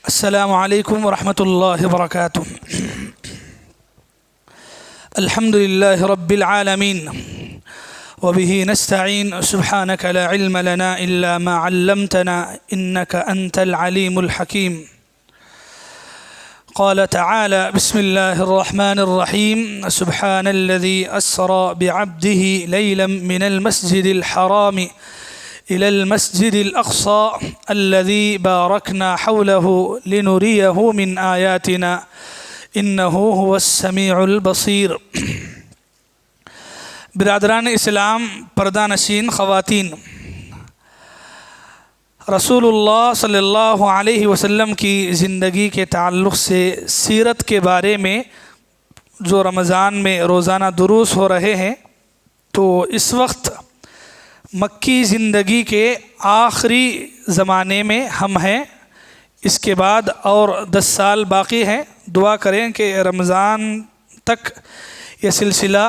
السلام علیکم ورحمۃ اللہ وبرکاتہ۔ الحمد للہ رب العالمین وبہ نستعین سبحانک لا علم لنا الا ما علمتنا انک انت العلیم الحکیم۔ قال تعالى بسم الله الرحمن الرحيم سبحان الذي أسرى بعبده ليلا من المسجد الحرام إلى المسجد الأقصى الذي باركنا حوله لنريه من آياتنا إنه هو السميع البصير۔ برادران اسلام، پردہ نشین خواتین، رسول اللہ صلی اللہ علیہ وسلم کی زندگی کے تعلق سے سیرت کے بارے میں جو رمضان میں روزانہ دروس ہو رہے ہیں، تو اس وقت مکی زندگی کے آخری زمانے میں ہم ہیں۔ اس کے بعد اور 10 سال باقی ہیں۔ دعا کریں کہ رمضان تک یہ سلسلہ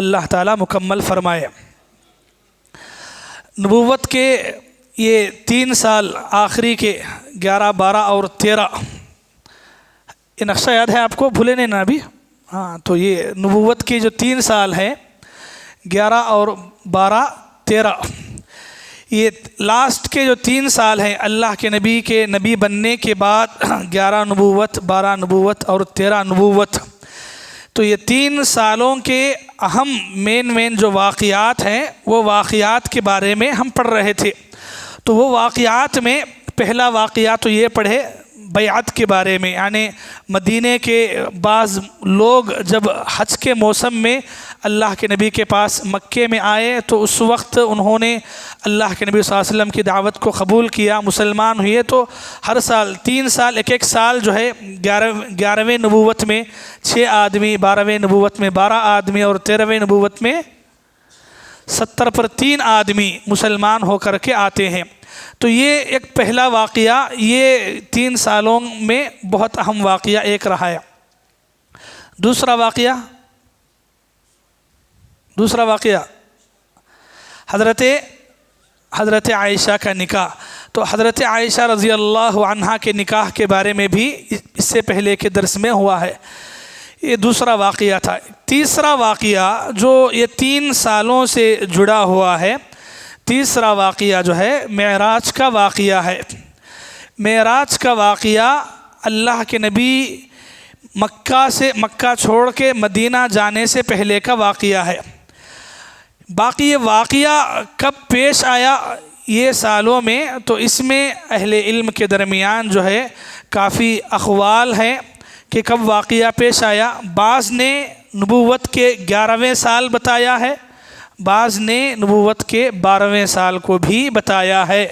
اللہ تعالیٰ مکمل فرمائے۔ نبوت کے یہ 3 سال آخری کے 11، 12 اور 13، یہ نقشہ یاد ہے آپ کو؟ بھولے نہیں نا ابھی؟ ہاں، تو یہ نبوت کے جو 3 سال ہیں، 11 اور 12، 13، یہ لاسٹ کے جو 3 سال ہیں اللہ کے نبی کے نبی بننے کے بعد، 11 نبوت، 12 نبوت اور 13 نبوت۔ تو یہ 3 سالوں کے اہم مین جو واقعات ہیں، وہ واقعات کے بارے میں ہم پڑھ رہے تھے۔ تو وہ واقعات میں پہلا واقعہ تو یہ پڑھے بیعت کے بارے میں، یعنی مدینے کے بعض لوگ جب حج کے موسم میں اللہ کے نبی کے پاس مکے میں آئے تو اس وقت انہوں نے اللہ کے نبی صلی اللہ علیہ وسلم کی دعوت کو قبول کیا، مسلمان ہوئے۔ تو ہر سال 3 سال، ایک سال جو ہے 11ویں نبوت میں 6 آدمی، 12ویں نبوت میں 12 آدمی اور 13ویں نبوت میں 70 پر 3 آدمی مسلمان ہو کر کے آتے ہیں۔ تو یہ ایک پہلا واقعہ، یہ 3 سالوں میں بہت اہم واقعہ ایک رہا ہے۔ دوسرا واقعہ حضرت عائشہ کا نکاح۔ تو حضرت عائشہ رضی اللہ عنہا کے نکاح کے بارے میں بھی اس سے پہلے کے درس میں ہوا ہے۔ یہ دوسرا واقعہ تھا۔ تیسرا واقعہ جو یہ 3 سالوں سے جڑا ہوا ہے، تیسرا واقعہ جو ہے معراج کا واقعہ ہے۔ معراج کا واقعہ اللہ کے نبی مکہ چھوڑ کے مدینہ جانے سے پہلے کا واقعہ ہے۔ باقی یہ واقعہ کب پیش آیا یہ سالوں میں، تو اس میں اہل علم کے درمیان جو ہے کافی اقوال ہیں کہ کب واقعہ پیش آیا۔ بعض نے نبوت کے 11ویں سال بتایا ہے، بعض نے نبوت کے 12ویں سال کو بھی بتایا ہے۔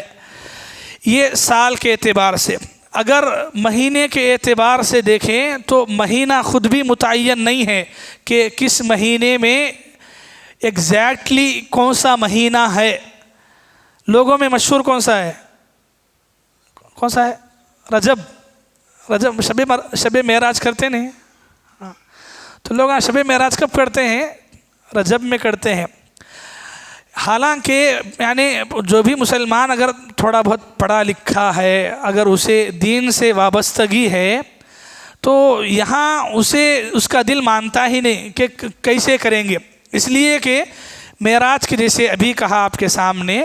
یہ سال کے اعتبار سے، اگر مہینے کے اعتبار سے دیکھیں تو مہینہ خود بھی متعین نہیں ہے کہ کس مہینے میں ایگزیکٹلی کون سا مہینہ ہے۔ لوگوں میں مشہور کون سا ہے؟ رجب شب معراج کرتے نہیں؟ تو لوگ شب معراج کب کرتے ہیں؟ رجب میں کرتے ہیں۔ حالانکہ یعنی جو بھی مسلمان اگر تھوڑا بہت پڑھا لکھا ہے، اگر اسے دین سے وابستگی ہے، تو یہاں اس کا دل مانتا ہی نہیں کہ کیسے کریں گے، اس لیے کہ معراج کے جیسے ابھی کہا آپ کے سامنے،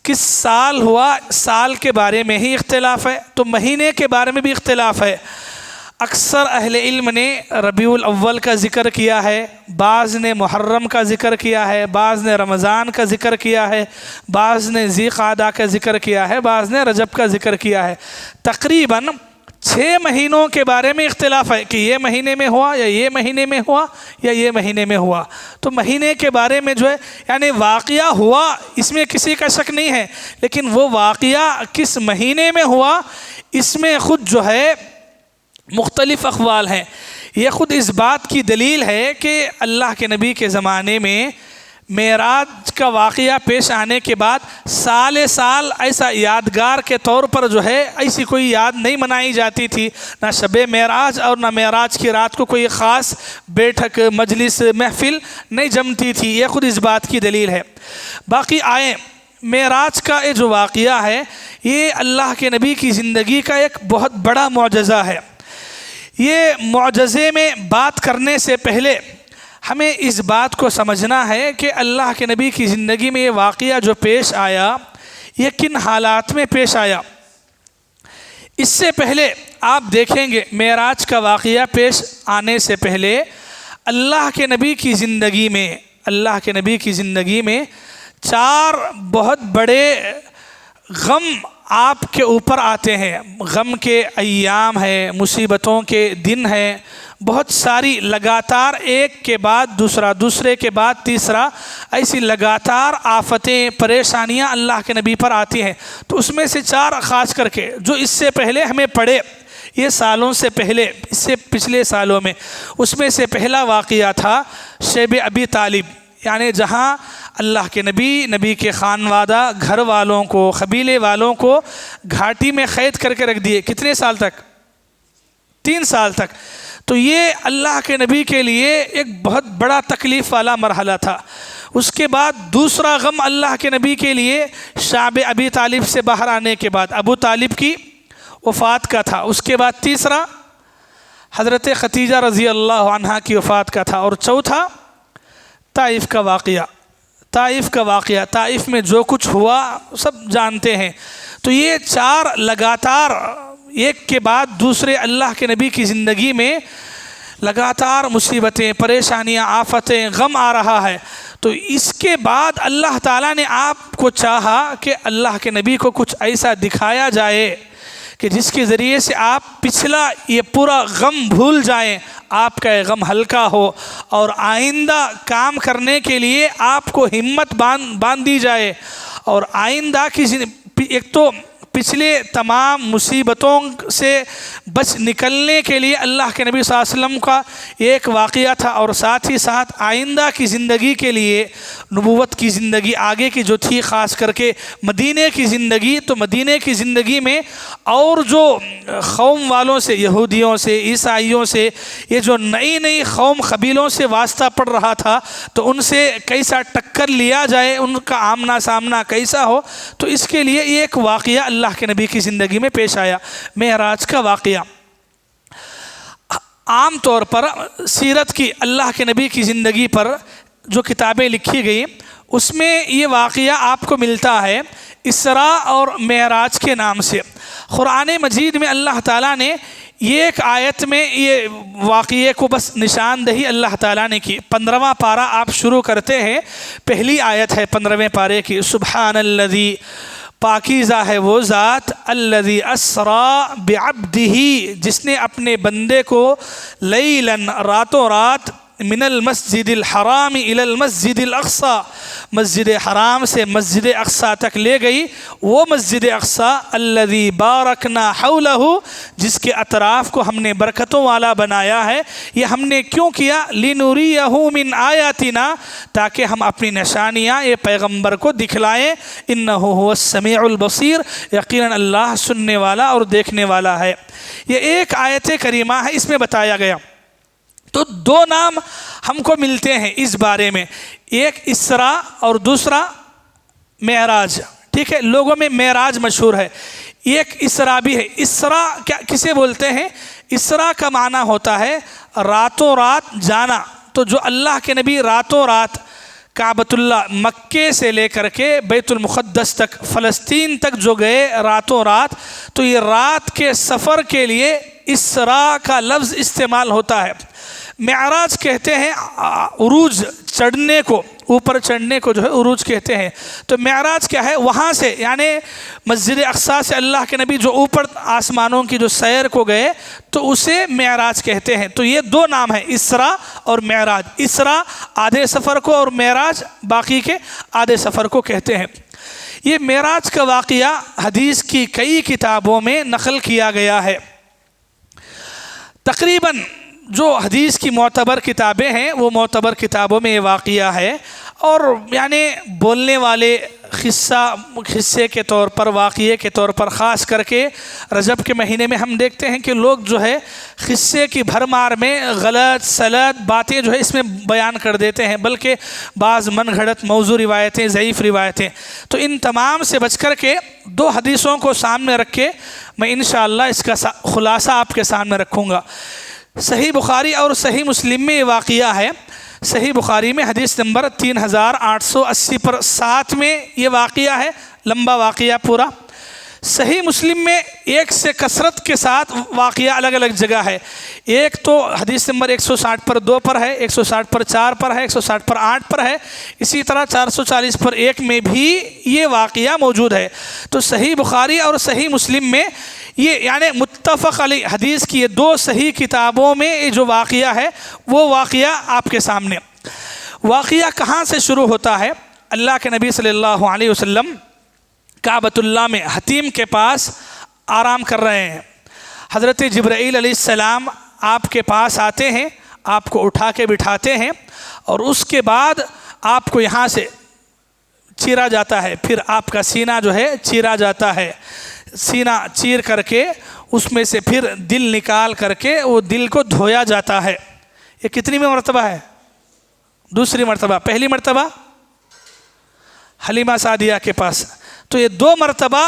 کس سال ہوا، سال کے بارے میں ہی اختلاف ہے، تو مہینے کے بارے میں بھی اختلاف ہے۔ اکثر اہل علم نے ربیع الاول کا ذکر کیا ہے، بعض نے محرم کا ذکر کیا ہے، بعض نے رمضان کا ذکر کیا ہے، بعض نے ذی قعدہ کا ذکر کیا ہے، بعض نے رجب کا ذکر کیا ہے۔ تقریباً 6 مہینوں کے بارے میں اختلاف ہے کہ یہ مہینے میں ہوا یا یہ مہینے میں ہوا یا یہ مہینے میں ہوا۔ تو مہینے کے بارے میں جو ہے یعنی واقعہ ہوا، اس میں کسی کا شک نہیں ہے، لیکن وہ واقعہ کس مہینے میں ہوا اس میں خود جو ہے مختلف اقوال ہیں۔ یہ خود اس بات کی دلیل ہے کہ اللہ کے نبی کے زمانے میں معراج کا واقعہ پیش آنے کے بعد سال ایسا یادگار کے طور پر جو ہے ایسی کوئی یاد نہیں منائی جاتی تھی، نہ شب معراج اور نہ معراج کی رات کو کوئی خاص بیٹھک، مجلس، محفل نہیں جمتی تھی۔ یہ خود اس بات کی دلیل ہے۔ باقی آئیں معراج کا یہ جو واقعہ ہے یہ اللہ کے نبی کی زندگی کا ایک بہت بڑا معجزہ ہے۔ یہ معجزے میں بات کرنے سے پہلے ہمیں اس بات کو سمجھنا ہے کہ اللہ کے نبی کی زندگی میں یہ واقعہ جو پیش آیا یہ کن حالات میں پیش آیا۔ اس سے پہلے آپ دیکھیں گے معراج کا واقعہ پیش آنے سے پہلے اللہ کے نبی کی زندگی میں 4 بہت بڑے غم آپ کے اوپر آتے ہیں۔ غم کے ایام ہیں، مصیبتوں کے دن ہیں، بہت ساری لگاتار ایک کے بعد دوسرا، دوسرے کے بعد تیسرا، ایسی لگاتار آفتیں پریشانیاں اللہ کے نبی پر آتی ہیں۔ تو اس میں سے 4 خاص کر کے جو اس سے پہلے ہمیں پڑھے، یہ سالوں سے پہلے، اس سے پچھلے سالوں میں، اس میں سے پہلا واقعہ تھا شیب ابی طالب، یعنی جہاں اللہ کے نبی کے خانوادہ گھر والوں کو، قبیلے والوں کو گھاٹی میں قید کر کے رکھ دیے۔ کتنے سال تک؟ 3 سال تک۔ تو یہ اللہ کے نبی کے لیے ایک بہت بڑا تکلیف والا مرحلہ تھا۔ اس کے بعد دوسرا غم اللہ کے نبی کے لیے شعب ابی طالب سے باہر آنے کے بعد ابو طالب کی وفات کا تھا۔ اس کے بعد تیسرا حضرت خدیجہ رضی اللہ عنہا کی وفات کا تھا، اور چوتھا طائف کا واقعہ۔ طائف میں جو کچھ ہوا سب جانتے ہیں۔ تو یہ 4 لگاتار ایک کے بعد دوسرے اللہ کے نبی کی زندگی میں لگاتار مصیبتیں، پریشانیاں، آفتیں، غم آ رہا ہے۔ تو اس کے بعد اللہ تعالیٰ نے آپ کو چاہا کہ اللہ کے نبی کو کچھ ایسا دکھایا جائے کہ جس کے ذریعے سے آپ پچھلا یہ پورا غم بھول جائیں، آپ کا یہ غم ہلکا ہو، اور آئندہ کام کرنے کے لیے آپ کو ہمت باندھ دی جائے، اور آئندہ کی ایک تو پچھلے تمام مصیبتوں سے بچ نکلنے کے لیے اللہ کے نبی صلی اللہ علیہ وسلم کا ایک واقعہ تھا، اور ساتھ ہی ساتھ آئندہ کی زندگی کے لیے نبوت کی زندگی آگے کی جو تھی، خاص کر کے مدینے کی زندگی، تو مدینے کی زندگی میں اور جو قوم والوں سے، یہودیوں سے، عیسائیوں سے، یہ جو نئی قوم قبیلوں سے واسطہ پڑ رہا تھا، تو ان سے کیسا ٹکر لیا جائے، ان کا آمنا سامنا کیسا ہو، تو اس کے لیے یہ ایک واقعہ اللہ کے نبی کی زندگی میں پیش آیا، معراج کا واقعہ۔ عام طور پر سیرت کی، اللہ کے نبی کی زندگی پر جو کتابیں لکھی گئی، اس میں یہ واقعہ آپ کو ملتا ہے اسراء اور معراج کے نام سے۔ قرآن مجید میں اللہ تعالیٰ نے ایک آیت میں یہ واقعے کو بس نشاندہی اللہ تعالیٰ نے کی۔ 15واں پارہ آپ شروع کرتے ہیں، پہلی آیت ہے 15ویں پارے کی، سبحان الذی، پاکیزہ ہے وہ ذات، الذی اسریٰ بعبدہ، جس نے اپنے بندے کو لیلاً، راتوں رات، من المسجد الحرام الی المسجد الاقصی، مسجد حرام سے مسجد اقصی تک لے گئی، وہ مسجد اقصی الذی بارکنا حولہ، جس کے اطراف کو ہم نے برکتوں والا بنایا ہے۔ یہ ہم نے کیوں کیا؟ لنریہ من آیاتنا، تاکہ ہم اپنی نشانیاں یہ پیغمبر کو دکھلائیں، انہ هو السمیع البصیر، یقیناً اللہ سننے والا اور دیکھنے والا ہے۔ یہ ایک آیت کریمہ ہے، اس میں بتایا گیا۔ تو 2 نام ہم کو ملتے ہیں اس بارے میں، ایک اسراء اور دوسرا معراج، ٹھیک ہے؟ لوگوں میں معراج مشہور ہے، ایک اسراء بھی ہے۔ اسراء کسے بولتے ہیں؟ اسراء کا معنی ہوتا ہے راتوں رات جانا۔ تو جو اللہ کے نبی راتوں رات کعبۃ اللہ، مکے سے لے کر کے بیت المقدس تک، فلسطین تک جو گئے راتوں رات، تو یہ رات کے سفر کے لیے اسراء کا لفظ استعمال ہوتا ہے۔ معراج کہتے ہیں عروج، چڑھنے کو، اوپر چڑھنے کو جو ہے عروج کہتے ہیں۔ تو معراج کیا ہے؟ وہاں سے، یعنی مسجد اقصی سے اللہ کے نبی جو اوپر آسمانوں کی جو سیر کو گئے، تو اسے معراج کہتے ہیں۔ تو یہ 2 نام ہیں، اسراء اور معراج۔ اسراء آدھے سفر کو، اور معراج باقی کے آدھے سفر کو کہتے ہیں۔ یہ معراج کا واقعہ حدیث کی کئی کتابوں میں نقل کیا گیا ہے۔ تقریباً جو حدیث کی معتبر کتابیں ہیں، وہ معتبر کتابوں میں یہ واقعہ ہے، اور یعنی بولنے والے حصے کے طور پر، واقعے کے طور پر، خاص کر کے رجب کے مہینے میں ہم دیکھتے ہیں کہ لوگ جو ہے قصے کی بھرمار میں غلط سلط باتیں جو ہے اس میں بیان کر دیتے ہیں، بلکہ بعض من گھڑت موضوع روایتیں، ضعیف روایتیں. تو ان تمام سے بچ کر کے 2 حدیثوں کو سامنے رکھ کے میں انشاءاللہ اس کا خلاصہ آپ کے سامنے رکھوں گا. صحیح بخاری اور صحیح مسلم میں یہ واقعہ ہے. صحیح بخاری میں حدیث نمبر 3880 پر 7 میں یہ واقعہ ہے، لمبا واقعہ پورا. صحیح مسلم میں ایک سے کثرت کے ساتھ واقعہ الگ الگ جگہ ہے. ایک تو حدیث نمبر 160 پر 2 پر ہے، 160 پر 4 پر ہے، 160 پر 8 پر ہے، اسی طرح 440 پر 1 میں بھی یہ واقعہ موجود ہے. تو صحیح بخاری اور صحیح مسلم میں یہ یعنی متفق علیہ حدیث کی یہ 2 صحیح کتابوں میں یہ جو واقعہ ہے وہ واقعہ آپ کے سامنے. واقعہ کہاں سے شروع ہوتا ہے؟ اللہ کے نبی صلی اللہ علیہ وسلم کعبۃ اللہ میں حتیم کے پاس آرام کر رہے ہیں. حضرت جبرائیل علیہ السلام آپ کے پاس آتے ہیں، آپ کو اٹھا کے بٹھاتے ہیں، اور اس کے بعد آپ کو یہاں سے چیرا جاتا ہے. پھر آپ کا سینہ جو ہے چیرا جاتا ہے. سینہ چیر کر کے اس میں سے پھر دل نکال کر کے وہ دل کو دھویا جاتا ہے. یہ کتنی میں مرتبہ ہے؟ دوسری مرتبہ. پہلی مرتبہ حلیمہ سعدیہ کے پاس. تو یہ 2 مرتبہ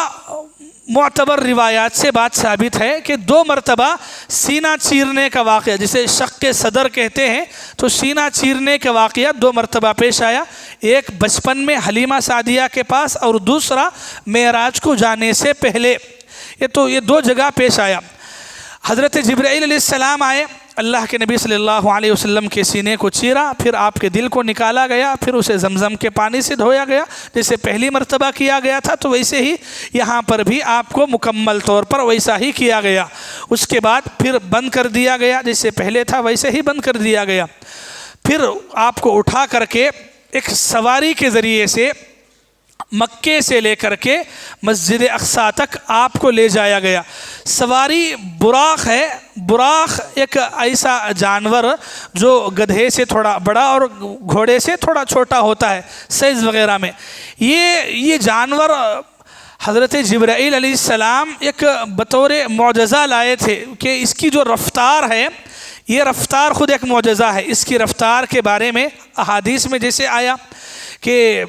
معتبر روایات سے بات ثابت ہے کہ 2 مرتبہ سینہ چیرنے کا واقعہ، جسے شق صدر کہتے ہیں، تو سینہ چیرنے کا واقعہ 2 مرتبہ پیش آیا. ایک بچپن میں حلیمہ سعدیہ کے پاس، اور دوسرا معراج کو جانے سے پہلے. یہ 2 جگہ پیش آیا. حضرت جبرائیل علیہ السلام آئے، اللہ کے نبی صلی اللہ علیہ وسلم کے سینے کو چیرا، پھر آپ کے دل کو نکالا گیا، پھر اسے زمزم کے پانی سے دھویا گیا جیسے پہلی مرتبہ کیا گیا تھا. تو ویسے ہی یہاں پر بھی آپ کو مکمل طور پر ویسا ہی کیا گیا. اس کے بعد پھر بند کر دیا گیا، جیسے پہلے تھا ویسے ہی بند کر دیا گیا. پھر آپ کو اٹھا کر کے ایک سواری کے ذریعے سے مکے سے لے کر کے مسجد اقصیٰ تک آپ کو لے جایا گیا. سواری براق ہے. براق ایک ایسا جانور جو گدھے سے تھوڑا بڑا اور گھوڑے سے تھوڑا چھوٹا ہوتا ہے سائز وغیرہ میں. یہ جانور حضرت جبرائیل علیہ السلام ایک بطور معجزہ لائے تھے کہ اس کی جو رفتار ہے، یہ رفتار خود ایک معجزہ ہے. اس کی رفتار کے بارے میں احادیث میں جیسے آیا کہ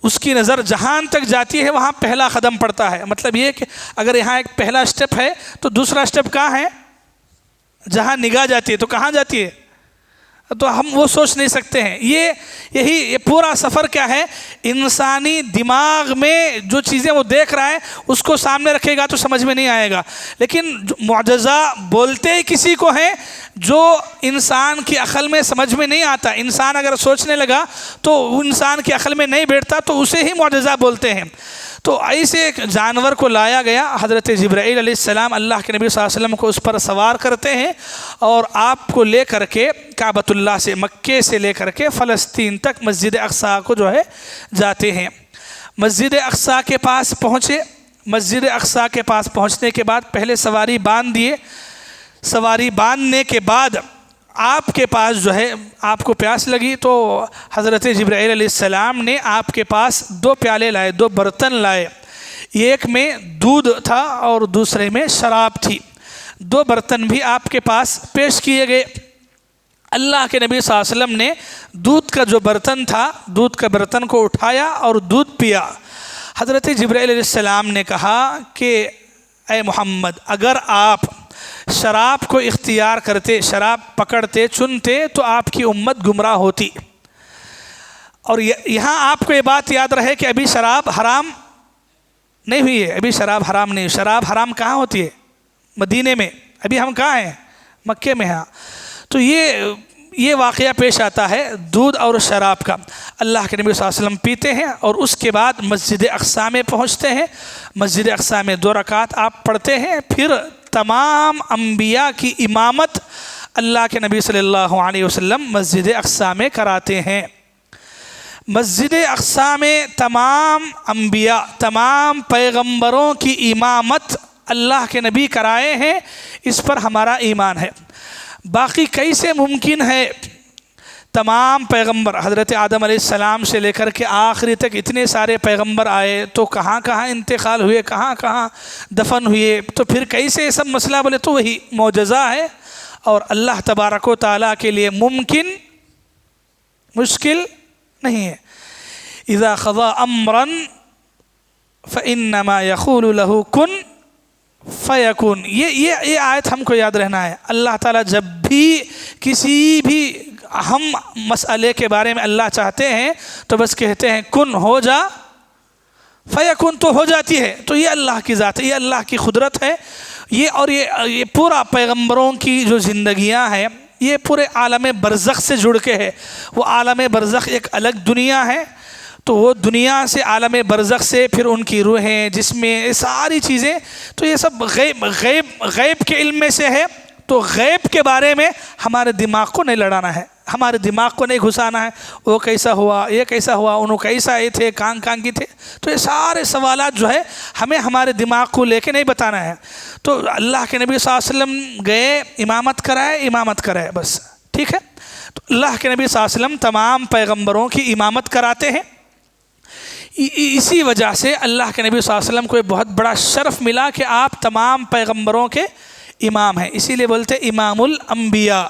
اس کی نظر جہان تک جاتی ہے، وہاں پہلا قدم پڑتا ہے. مطلب یہ کہ اگر یہاں ایک پہلا سٹیپ ہے تو دوسرا سٹیپ کہاں ہے؟ جہاں نگاہ جاتی ہے تو کہاں جاتی ہے؟ تو ہم وہ سوچ نہیں سکتے ہیں. یہ پورا سفر کیا ہے؟ انسانی دماغ میں جو چیزیں وہ دیکھ رہا ہے اس کو سامنے رکھے گا تو سمجھ میں نہیں آئے گا. لیکن معجزہ بولتے ہی کسی کو ہیں جو انسان کی عقل میں سمجھ میں نہیں آتا. انسان اگر سوچنے لگا تو انسان کی عقل میں نہیں بیٹھتا تو اسے ہی معجزہ بولتے ہیں. تو ایسے ایک جانور کو لایا گیا. حضرت جبرائیل علیہ السلام اللہ کے نبی صلی اللہ علیہ وسلم کو اس پر سوار کرتے ہیں اور آپ کو لے کر کے کعبۃ اللہ سے، مکے سے لے کر کے فلسطین تک مسجد اقصیٰ کو جو ہے جاتے ہیں. مسجد اقصیٰ کے پاس پہنچے. مسجد اقصیٰ کے پاس پہنچنے کے بعد پہلے سواری باندھ دیے. سواری باندھنے کے بعد آپ کے پاس جو ہے آپ کو پیاس لگی تو حضرت جبرائیل علیہ السلام نے آپ کے پاس 2 پیالے لائے، 2 برتن لائے. ایک میں دودھ تھا اور دوسرے میں شراب تھی. 2 برتن بھی آپ کے پاس پیش کیے گئے. اللہ کے نبی صلی اللہ علیہ وسلم نے دودھ کا جو برتن تھا، دودھ کا برتن کو اٹھایا اور دودھ پیا. حضرت جبرائیل علیہ السلام نے کہا کہ اے محمد، اگر آپ شراب کو اختیار کرتے، شراب پکڑتے، چنتے تو آپ کی امت گمراہ ہوتی. اور یہاں آپ کو یہ بات یاد رہے کہ ابھی شراب حرام نہیں ہوئی ہے. ابھی شراب حرام نہیں. شراب حرام کہاں ہوتی ہے؟ مدینے میں. ابھی ہم کہاں ہیں؟ مکے میں ہیں. تو یہ واقعہ پیش آتا ہے دودھ اور شراب کا. اللہ کے نبی صلی اللہ علیہ وسلم پیتے ہیں اور اس کے بعد مسجد اقصیٰ میں پہنچتے ہیں. مسجد اقصیٰ میں 2 رکعت آپ پڑھتے ہیں. پھر تمام انبیاء کی امامت اللہ کے نبی صلی اللہ علیہ وسلم مسجد اقصیٰ میں کراتے ہیں. مسجد اقصیٰ میں تمام انبیاء، تمام پیغمبروں کی امامت اللہ کے نبی کرائے ہیں. اس پر ہمارا ایمان ہے. باقی کیسے ممکن ہے تمام پیغمبر حضرت آدم علیہ السلام سے لے کر کے آخری تک اتنے سارے پیغمبر آئے تو کہاں کہاں انتقال ہوئے، کہاں کہاں دفن ہوئے، تو پھر کیسے یہ سب مسئلہ بولے تو وہی معجزہ ہے، اور اللہ تبارک و تعالیٰ کے لیے ممکن مشکل نہیں ہے۔ اذا قضى امرا فانما يقول له كن فیکون، یہ آیت ہم کو یاد رہنا ہے۔ اللہ تعالیٰ جب بھی کسی بھی اہم مسئلے کے بارے میں اللہ چاہتے ہیں تو بس کہتے ہیں کن، ہو جا، فیکون، تو ہو جاتی ہے۔ تو یہ اللہ کی ذات ہے، یہ اللہ کی قدرت ہے۔ یہ پورا پیغمبروں کی جو زندگیاں ہیں یہ پورے عالم برزخ سے جڑ کے ہے۔ وہ عالم برزخ ایک الگ دنیا ہے، تو وہ دنیا سے عالم برزخ سے پھر ان کی روحیں، جسمیں، یہ ساری چیزیں، تو یہ سب غیب کے علم میں سے ہے۔ تو غیب کے بارے میں ہمارے دماغ کو نہیں لڑانا ہے، ہمارے دماغ کو نہیں گھسانا ہے، وہ کیسا ہوا، یہ کیسا ہوا، انہوں کیسا یہ تھے، کان کی تھے، تو یہ سارے سوالات جو ہے ہمیں ہمارے دماغ کو لے کے نہیں بتانا ہے۔ تو اللہ کے نبی صلی اللہ علیہ وسلم گئے، امامت کرائے بس، ٹھیک ہے۔ تو اللہ کے نبی صلی اللہ علیہ وسلم تمام پیغمبروں کی امامت کراتے ہیں۔ اسی وجہ سے اللہ کے نبی صلی اللہ علیہ وسلم کو ایک بہت بڑا شرف ملا کہ آپ تمام پیغمبروں کے امام ہیں، اسی لیے بولتے امام الانبیاء۔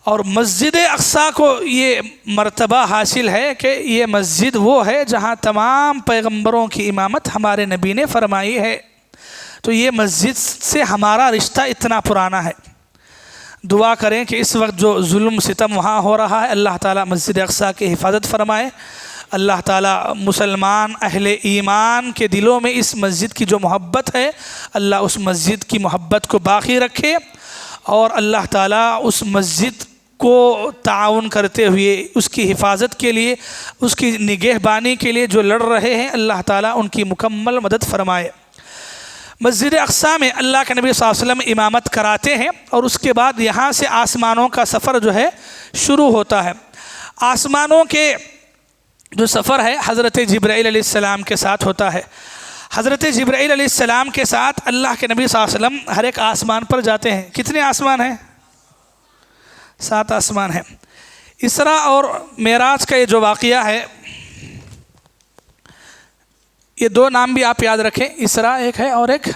اور مسجد اقصیٰ کو یہ مرتبہ حاصل ہے کہ یہ مسجد وہ ہے جہاں تمام پیغمبروں کی امامت ہمارے نبی نے فرمائی ہے۔ تو یہ مسجد سے ہمارا رشتہ اتنا پرانا ہے۔ دعا کریں کہ اس وقت جو ظلم ستم وہاں ہو رہا ہے اللہ تعالیٰ مسجد اقصیٰ کی حفاظت فرمائے، اللہ تعالیٰ مسلمان اہل ایمان کے دلوں میں اس مسجد کی جو محبت ہے اللہ اس مسجد کی محبت کو باقی رکھے، اور اللہ تعالیٰ اس مسجد کو تعاون کرتے ہوئے اس کی حفاظت کے لیے، اس کی نگہبانی کے لیے جو لڑ رہے ہیں اللہ تعالیٰ ان کی مکمل مدد فرمائے۔ مسجد اقصیٰ میں اللہ کے نبی صلی اللہ علیہ وسلم امامت کراتے ہیں، اور اس کے بعد یہاں سے آسمانوں کا سفر جو ہے شروع ہوتا ہے۔ آسمانوں کے جو سفر ہے حضرت جبرائیل علیہ السلام کے ساتھ ہوتا ہے۔ حضرت جبرائیل علیہ السلام کے ساتھ اللہ کے نبی صلی اللہ علیہ وسلم ہر ایک آسمان پر جاتے ہیں۔ کتنے آسمان ہیں؟ 7 آسمان ہیں۔ اسراء اور معراج کا یہ جو واقعہ ہے، یہ 2 نام بھی آپ یاد رکھیں، اسراء ایک ہے اور ایک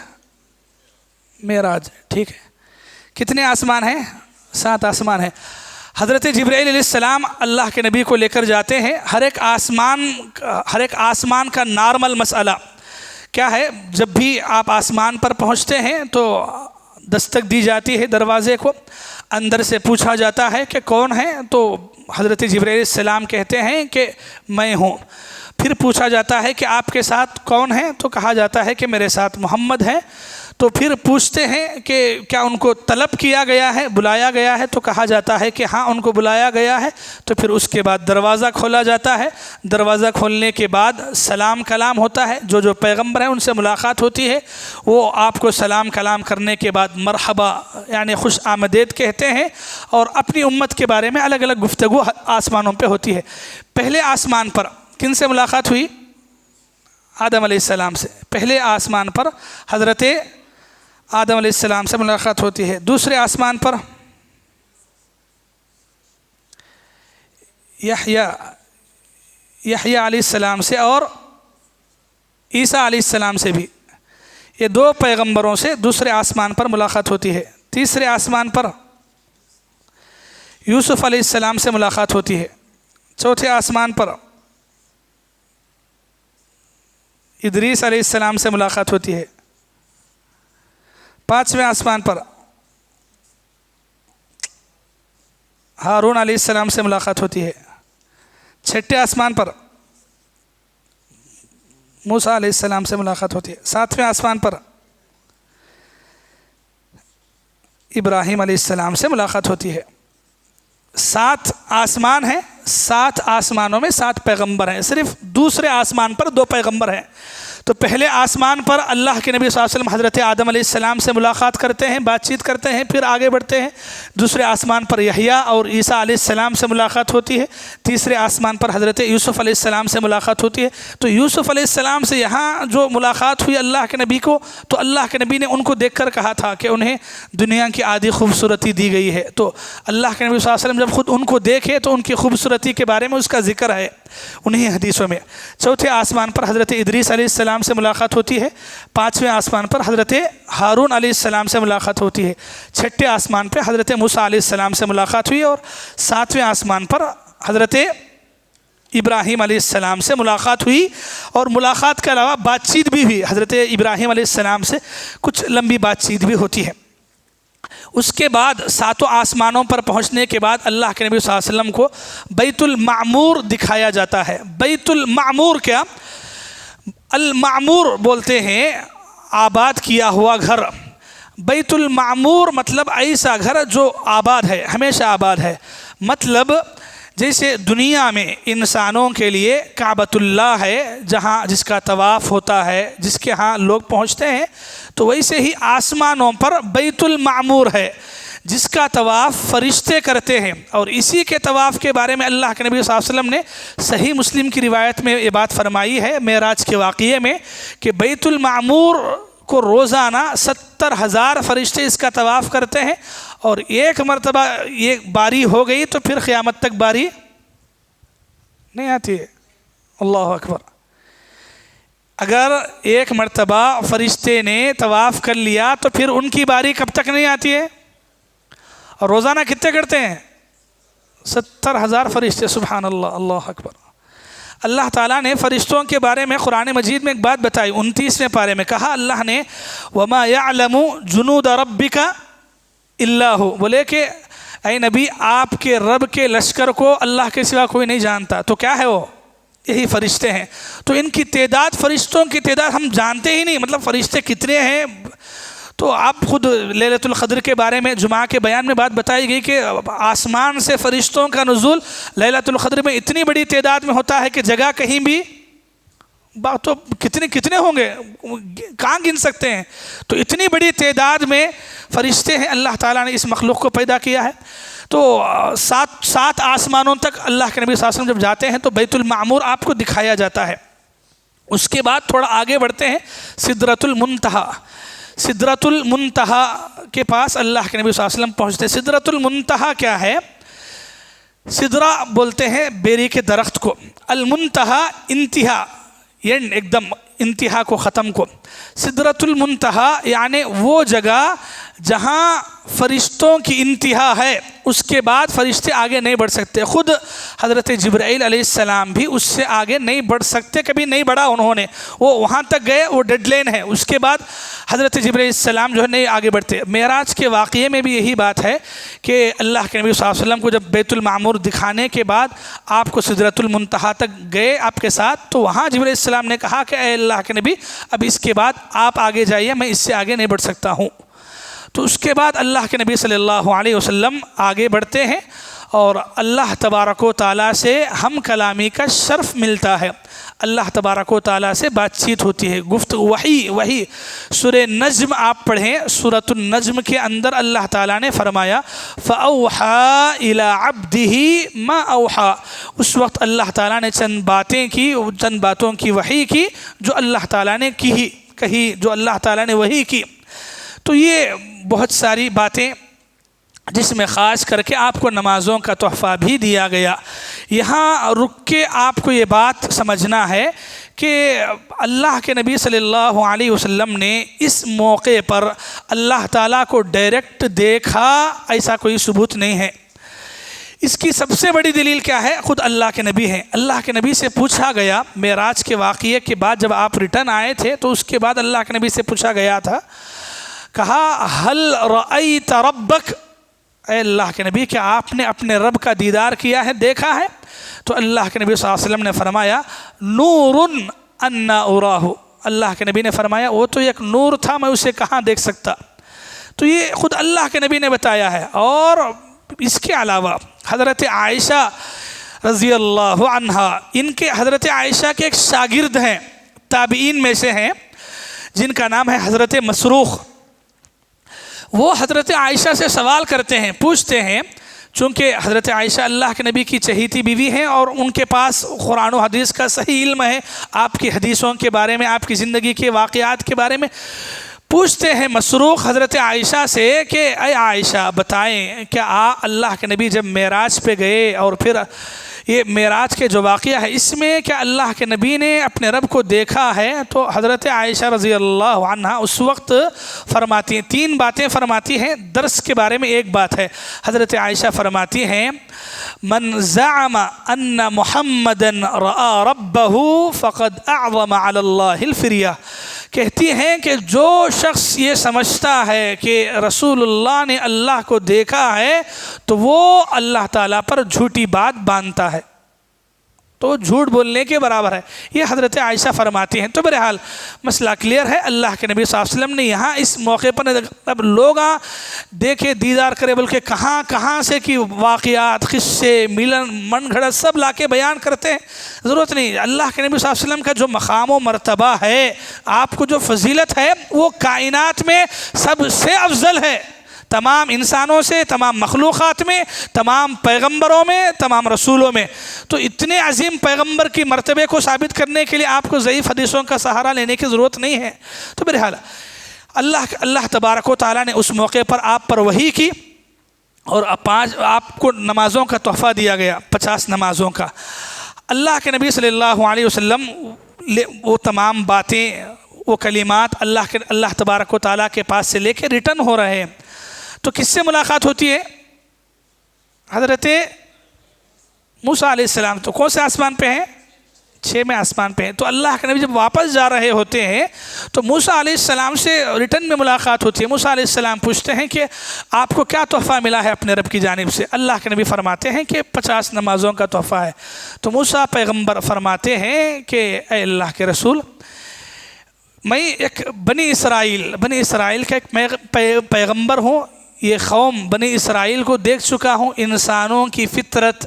معراج، ٹھیک ہے۔ کتنے آسمان ہیں؟ 7 آسمان ہیں۔ حضرت جبرائیل علیہ السلام اللہ کے نبی کو لے کر جاتے ہیں۔ ہر ایک آسمان کا نارمل مسئلہ کیا ہے؟ جب بھی آپ آسمان پر پہنچتے ہیں تو دستک دی جاتی ہے دروازے کو، اندر سے پوچھا جاتا ہے کہ کون ہے؟ تو حضرت جبرائیل علیہ السلام کہتے ہیں کہ میں ہوں۔ پھر پوچھا جاتا ہے کہ آپ کے ساتھ کون ہے؟ تو کہا جاتا ہے کہ میرے ساتھ محمد ہے۔ تو پھر پوچھتے ہیں کہ کیا ان کو طلب کیا گیا ہے، بلایا گیا ہے؟ تو کہا جاتا ہے کہ ہاں ان کو بلایا گیا ہے۔ تو پھر اس کے بعد دروازہ کھولا جاتا ہے۔ دروازہ کھولنے کے بعد سلام کلام ہوتا ہے، جو پیغمبر ہیں ان سے ملاقات ہوتی ہے، وہ آپ کو سلام کلام کرنے کے بعد مرحبا یعنی خوش آمدید کہتے ہیں، اور اپنی امت کے بارے میں الگ الگ گفتگو آسمانوں پہ ہوتی ہے۔ پہلے آسمان پر کن سے ملاقات ہوئی؟ آدم علیہ السلام سے۔ پہلے آسمان پر حضرت آدم علیہ السلام سے ملاقات ہوتی ہے۔ دوسرے آسمان پر یحییٰ علیہ السلام سے اور عیسیٰ علیہ السلام سے بھی، یہ 2 پیغمبروں سے دوسرے آسمان پر ملاقات ہوتی ہے۔ تیسرے آسمان پر یوسف علیہ السلام سے ملاقات ہوتی ہے۔ چوتھے آسمان پر ادریس علیہ السلام سے ملاقات ہوتی ہے۔ 5ویں آسمان پر ہارون علیہ السلام سے ملاقات ہوتی ہے۔ 6ٹھے آسمان پر موسیٰ علیہ السلام سے ملاقات ہوتی ہے۔ 7ویں آسمان پر ابراہیم علیہ السلام سے ملاقات ہوتی ہے۔ 7 آسمان ہیں، 7 آسمانوں میں 7 پیغمبر ہیں، صرف دوسرے آسمان پر 2 پیغمبر ہیں۔ تو پہلے آسمان پر اللہ کے نبی صلی اللہ علیہ وسلم حضرت آدم علیہ السلام سے ملاقات کرتے ہیں، بات چیت کرتے ہیں، پھر آگے بڑھتے ہیں۔ دوسرے آسمان پر یحییٰ اور عیسیٰ علیہ السلام سے ملاقات ہوتی ہے۔ تیسرے آسمان پر حضرت یوسف علیہ السلام سے ملاقات ہوتی ہے۔ تو یوسف علیہ السلام سے یہاں جو ملاقات ہوئی اللہ کے نبی کو، تو اللہ کے نبی نے ان کو دیکھ کر کہا تھا کہ انہیں دنیا کی آدھی خوبصورتی دی گئی ہے۔ تو اللہ کے نبی صلی اللہ علیہ وسلم جب خود ان کو دیکھے تو ان کی خوبصورتی کے بارے میں اس کا ذکر ہے انہیں حدیثوں میں۔ چوتھے آسمان پر حضرت ادریس علیہ السلام سے ملاقات ہوتی ہے۔ پانچویں آسمان پر حضرت ہارون علیہ السلام سے ملاقات ہوتی ہے۔ چھٹے آسمان پہ حضرت موسیٰ علیہ السلام سے ملاقات ہوئی، اور ساتویں آسمان پر حضرت ابراہیم علیہ السلام سے ملاقات ہوئی، اور ملاقات کے علاوہ بات چیت بھی ہوئی۔ حضرت ابراہیم علیہ السلام سے کچھ لمبی بات چیت بھی ہوتی ہے۔ اس کے بعد ساتوں آسمانوں پر پہنچنے کے بعد اللہ کے نبی صلی اللہ علیہ وسلم کو بیت المعمور دکھایا جاتا ہے۔ بیت المعمور کیا؟ المعمور بولتے ہیں آباد کیا ہوا گھر۔ بیت المعمور مطلب ایسا گھر جو آباد ہے، ہمیشہ آباد ہے۔ مطلب جیسے دنیا میں انسانوں کے لیے کعبۃ اللہ ہے، جس کا طواف ہوتا ہے، جس کے ہاں لوگ پہنچتے ہیں، تو ویسے ہی آسمانوں پر بیت المعمور ہے، جس کا طواف فرشتے کرتے ہیں۔ اور اسی کے طواف کے بارے میں اللہ کے نبی صلی اللہ علیہ وسلم نے صحیح مسلم کی روایت میں یہ بات فرمائی ہے معراج کے واقعے میں، کہ بیت المعمور کو روزانہ 70,000 فرشتے اس کا طواف کرتے ہیں، اور ایک مرتبہ یہ باری ہو گئی تو پھر قیامت تک باری نہیں آتی ہے۔ اللہ اکبر۔ اگر ایک مرتبہ فرشتے نے طواف کر لیا تو پھر ان کی باری کب تک نہیں آتی ہے؟ اور روزانہ کتنے کرتے ہیں؟ 70,000 فرشتے۔ سبحان اللہ، اللہ اکبر۔ اللہ تعالیٰ نے فرشتوں کے بارے میں قرآن مجید میں ایک بات بتائی، 29ویں پارے میں کہا اللہ نے وَمَا يَعْلَمُ جُنُودَ رَبِّكَ إِلَّا هُوَ، بولے کہ اے نبی آپ کے رب کے لشکر کو اللہ کے سوا کوئی نہیں جانتا۔ تو کیا ہے وہ؟ یہی فرشتے ہیں۔ تو ان کی تعداد، فرشتوں کی تعداد ہم جانتے ہی نہیں، مطلب فرشتے کتنے ہیں۔ تو آپ خود لیلۃ القدر کے بارے میں جمعہ کے بیان میں بات بتائی گئی کہ آسمان سے فرشتوں کا نزول لیلۃ القدر میں اتنی بڑی تعداد میں ہوتا ہے کہ جگہ کہیں بھی تو کتنے ہوں گے، کہاں گن سکتے ہیں۔ تو اتنی بڑی تعداد میں فرشتے ہیں، اللہ تعالیٰ نے اس مخلوق کو پیدا کیا ہے۔ تو سات آسمانوں تک اللہ کے نبی صلی اللہ علیہ وسلم جب جاتے ہیں تو بیت المعمور آپ کو دکھایا جاتا ہے۔ اس کے بعد تھوڑا آگے بڑھتے ہیں، سدرۃ المنتہا۔ سدرۃ المنتہا کے پاس اللہ کے نبی صلی اللہ علیہ وسلم پہنچتے ہیں۔ سدرۃ المنتہا کیا ہے؟ سدرہ بولتے ہیں بیری کے درخت کو، المنتہا انتہا، اینڈ ایک دم انتہا کو، ختم کو۔ سدرۃ المنتہا یعنی وہ جگہ جہاں فرشتوں کی انتہا ہے، اس کے بعد فرشتے آگے نہیں بڑھ سکتے۔ خود حضرت جبرائیل علیہ السلام بھی اس سے آگے نہیں بڑھ سکتے، کبھی نہیں بڑھا انہوں نے، وہ وہاں تک گئے، وہ ڈیڈ لائن ہے۔ اس کے بعد حضرت جبرائیل علیہ السلام جو ہے نہیں آگے بڑھتے۔ معراج کے واقعے میں بھی یہی بات ہے کہ اللہ کے نبی صلی اللہ علیہ وسلم کو جب بیت المعمور دکھانے کے بعد آپ کو سدرۃ المنتہا تک گئے آپ کے ساتھ، تو وہاں جبرائیل علیہ السلام نے کہا کہ اے اللہ کے نبی اب اس کے بعد آپ آگے جائیے، میں اس سے آگے نہیں بڑھ سکتا ہوں۔ تو اس کے بعد اللہ کے نبی صلی اللہ علیہ وسلم آگے بڑھتے ہیں، اور اللہ تبارک و تعالیٰ سے ہم کلامی کا شرف ملتا ہے۔ اللہ تبارک و تعالیٰ سے بات چیت ہوتی ہے، گفتگو، وحی۔ سورہ نجم آپ پڑھیں، سورۃ النجم کے اندر اللہ تعالیٰ نے فرمایا فَأَوْحَى إِلَىٰ عَبْدِهِ مَا أَوْحَى، اس وقت اللہ تعالیٰ نے چند باتوں کی وحی کی جو اللہ تعالیٰ نے کہی، جو اللہ تعالیٰ نے وحی کی۔ تو یہ بہت ساری باتیں جس میں خاص کر کے آپ کو نمازوں کا تحفہ بھی دیا گیا۔ یہاں رک کے آپ کو یہ بات سمجھنا ہے کہ اللہ کے نبی صلی اللہ علیہ وسلم نے اس موقع پر اللہ تعالیٰ کو ڈائریکٹ دیکھا، ایسا کوئی ثبوت نہیں ہے۔ اس کی سب سے بڑی دلیل کیا ہے؟ خود اللہ کے نبی ہیں۔ اللہ کے نبی سے پوچھا گیا معراج کے واقعے کے بعد، جب آپ ریٹرن آئے تھے تو اس کے بعد اللہ کے نبی سے پوچھا گیا تھا، کہا ہل رأیت ربک، اے اللہ کے نبی کیا آپ نے اپنے رب کا دیدار کیا ہے، دیکھا ہے؟ تو اللہ کے نبی صلی اللہ علیہ وسلم نے فرمایا نور انا اراہ، اللہ کے نبی نے فرمایا وہ تو ایک نور تھا، میں اسے کہاں دیکھ سکتا۔ تو یہ خود اللہ کے نبی نے بتایا ہے۔ اور اس کے علاوہ حضرت عائشہ رضی اللہ عنہا، ان کے حضرت عائشہ کے ایک شاگرد ہیں، تابعین میں سے ہیں جن کا نام ہے حضرت مسروق. وہ حضرت عائشہ سے سوال کرتے ہیں، پوچھتے ہیں، چونکہ حضرت عائشہ اللہ کے نبی کی چہیتی بیوی ہیں اور ان کے پاس قرآن و حدیث کا صحیح علم ہے، آپ کی حدیثوں کے بارے میں، آپ کی زندگی کے واقعات کے بارے میں. پوچھتے ہیں مسروق حضرت عائشہ سے کہ اے عائشہ بتائیں، کیا اللہ کے نبی جب معراج پہ گئے اور پھر یہ معراج کے جو واقعہ ہے اس میں کیا اللہ کے نبی نے اپنے رب کو دیکھا ہے؟ تو حضرت عائشہ رضی اللہ عنہ اس وقت فرماتی ہیں، 3 باتیں فرماتی ہیں. درس کے بارے میں ایک بات ہے. حضرت عائشہ فرماتی ہیں من زعم ان محمدا رأى ربه فقد اعظم على اللہ الفریہ. کہتی ہیں کہ جو شخص یہ سمجھتا ہے کہ رسول اللہ نے اللہ کو دیکھا ہے تو وہ اللہ تعالیٰ پر جھوٹی بات باندھتا ہے، تو جھوٹ بولنے کے برابر ہے. یہ حضرت عائشہ فرماتی ہیں. تو بہرحال مسئلہ کلیئر ہے. اللہ کے نبی صلی اللہ علیہ وسلم نے یہاں اس موقع پر اب لوگ دیکھے دیدار کرے بلکہ کہاں کہاں سے کی واقعات، قصے، ملن، من گھڑت سب لا کے بیان کرتے ہیں. ضرورت نہیں. اللہ کے نبی صلی اللہ علیہ وسلم کا جو مقام و مرتبہ ہے، آپ کو جو فضیلت ہے، وہ کائنات میں سب سے افضل ہے. تمام انسانوں سے، تمام مخلوقات میں، تمام پیغمبروں میں، تمام رسولوں میں. تو اتنے عظیم پیغمبر کی مرتبے کو ثابت کرنے کے لیے آپ کو ضعیف حدیثوں کا سہارا لینے کی ضرورت نہیں ہے. تو بہرحال اللہ تبارک و تعالیٰ نے اس موقع پر آپ پر وحی کی اور آپ کو نمازوں کا تحفہ دیا گیا، 50 نمازوں کا. اللہ کے نبی صلی اللہ علیہ وسلم وہ تمام باتیں، وہ کلمات اللہ تبارک و تعالیٰ کے پاس سے لے کے ریٹرن ہو رہے ہیں. تو کس سے ملاقات ہوتی ہے؟ حضرت موسیٰ علیہ السلام. تو کون سے آسمان پہ ہیں؟ 6ویں آسمان پہ ہیں. تو اللہ کے نبی جب واپس جا رہے ہوتے ہیں تو موسیٰ علیہ السلام سے ریٹرن میں ملاقات ہوتی ہے. موسیٰ علیہ السلام پوچھتے ہیں کہ آپ کو کیا تحفہ ملا ہے اپنے رب کی جانب سے؟ اللہ کے نبی فرماتے ہیں کہ 50 نمازوں کا تحفہ ہے. تو موسیٰ پیغمبر فرماتے ہیں کہ اے اللہ کے رسول، میں ایک بنی اسرائیل کا ایک پیغمبر ہوں. یہ قوم بنی اسرائیل کو دیکھ چکا ہوں. انسانوں کی فطرت،